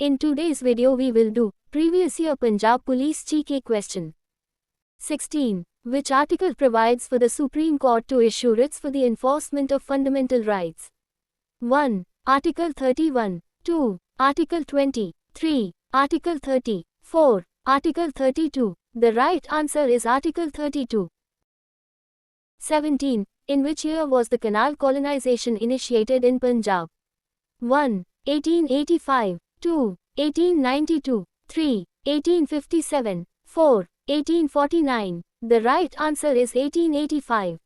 In today's video we will do previous year Punjab Police GK question. 16. Which article provides for the Supreme Court to issue writs for the enforcement of fundamental rights? 1. Article 31. 2. Article 20. 3. Article 30. 4. Article 32. The right answer is Article 32. 17. In which year was the canal colonization initiated in Punjab? 1. 1885. 2. 1892. 3. 1857. 4. 1849. The right answer is 1885.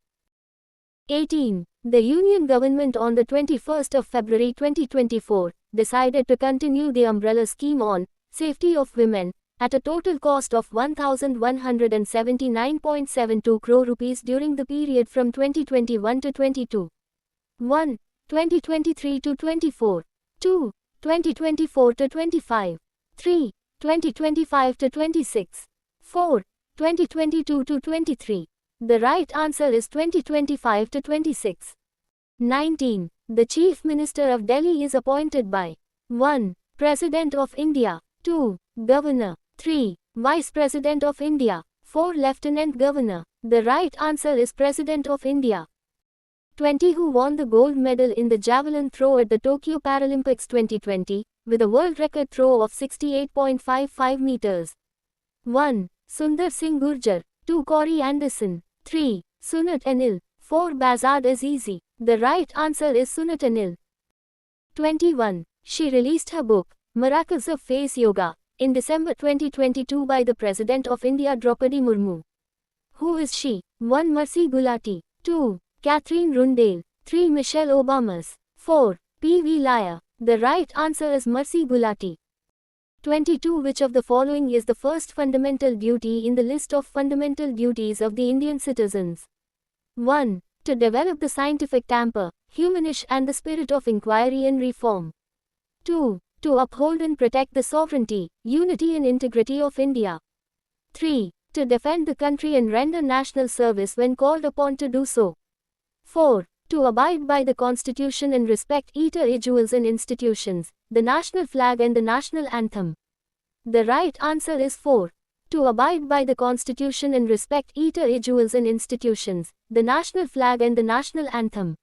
18. The Union government on the 21st of February 2024 decided to continue the umbrella scheme on safety of women at a total cost of 1,179.72 crore rupees during the period from 2021 to 22. 1. 2023 to 24. 2. 2024 to 25. 3. 2025 to 26. 4. 2022 to 23. The right answer is 2025 to 26. 19. The Chief Minister of Delhi is appointed by 1. President of India. 2. Governor. 3. Vice President of India. 4. Lieutenant Governor. The right answer is President of India. 20. Who won the gold medal in the javelin throw at the Tokyo Paralympics 2020, with a world record throw of 68.55 meters? 1. Sundar Singh Gurjar. 2. Corey Anderson. 3. Sunat Anil. 4. Bazad Azizi. The right answer is Sunat Anil. 21. She released her book, Miracles of Face Yoga, in December 2022 by the President of India Draupadi Murmu. Who is she? 1. Mercy Gulati. 2. Catherine Rundale. 3. Michelle Obama. 4. P.V. Laya. The right answer is Mercy Gulati. 22. Which of the following is the first fundamental duty in the list of fundamental duties of the Indian citizens? 1. To develop the scientific temper, humanish and the spirit of inquiry and reform. 2. To uphold and protect the sovereignty, unity and integrity of India. 3. To defend the country and render national service when called upon to do so. 4. To abide by the Constitution and respect individuals and institutions, the national flag and the national anthem. The right answer is 4. To abide by the Constitution and respect individuals and institutions, the national flag and the national anthem.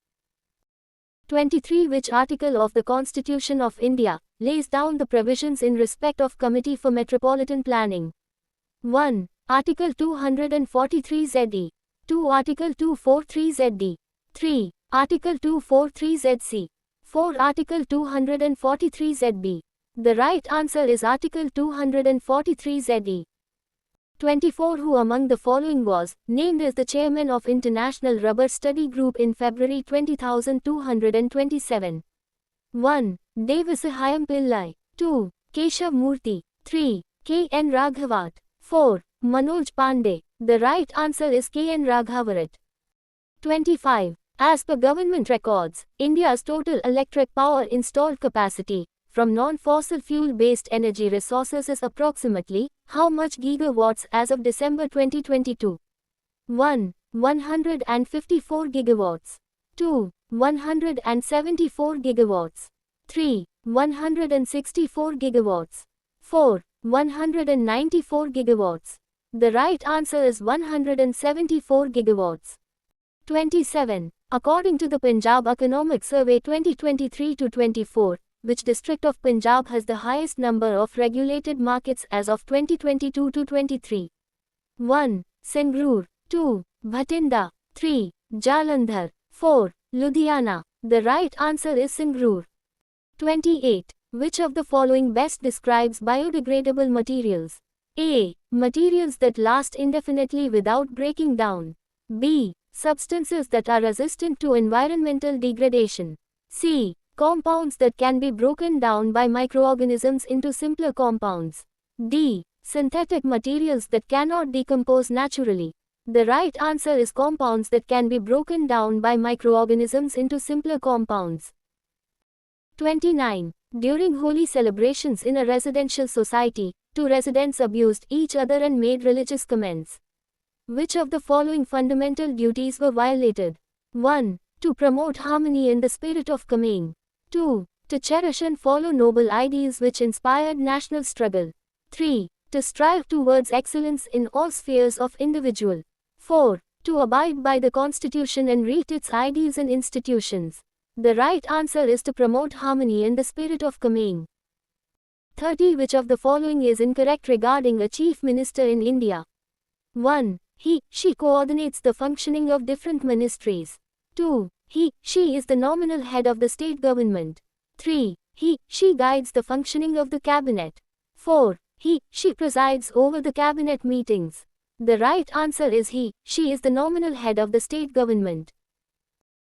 23. Which article of the Constitution of India lays down the provisions in respect of Committee for Metropolitan Planning? 1. Article 243 ZE. 2. Article 243 ZD. 3. Article 243 ZC. 4. Article 243 ZB. The right answer is Article 243 ZE. 24. Who among the following was named as the chairman of International Rubber Study Group in February 20227? 1. Devasahayam Pillai. 2. Keshav Murthy. 3. K. N. Raghavat. 4. Manoj Pandey. The right answer is K. N. Raghavat. 25. As per government records, India's total electric power installed capacity from non-fossil fuel-based energy resources is approximately how much gigawatts as of December 2022? 1. 154 gigawatts. 2. 174 gigawatts. 3. 164 gigawatts. 4. 194 gigawatts. The right answer is 174 gigawatts. 27. According to the Punjab Economic Survey 2023-24, which district of Punjab has the highest number of regulated markets as of 2022-23? 1. Sangrur. 2. Bhatinda. 3. Jalandhar. 4. Ludhiana. The right answer is Sangrur. 28. Which of the following best describes biodegradable materials? A. Materials that last indefinitely without breaking down. B. Substances that are resistant to environmental degradation. C. Compounds that can be broken down by microorganisms into simpler compounds. D. Synthetic materials that cannot decompose naturally. The right answer is compounds that can be broken down by microorganisms into simpler compounds. 29. During Holi celebrations in a residential society, two residents abused each other and made religious comments. Which of the following fundamental duties were violated? 1. To promote harmony in the spirit of Kamain. 2. To cherish and follow noble ideals which inspired national struggle. 3. To strive towards excellence in all spheres of individual. 4. To abide by the Constitution and read its ideals and institutions. The right answer is to promote harmony in the spirit of Commune. 30. Which of the following is incorrect regarding a chief minister in India? 1. She coordinates the functioning of different ministries. 2. She is the nominal head of the state government. 3. She guides the functioning of the cabinet. 4. She presides over the cabinet meetings. The right answer is she is the nominal head of the state government.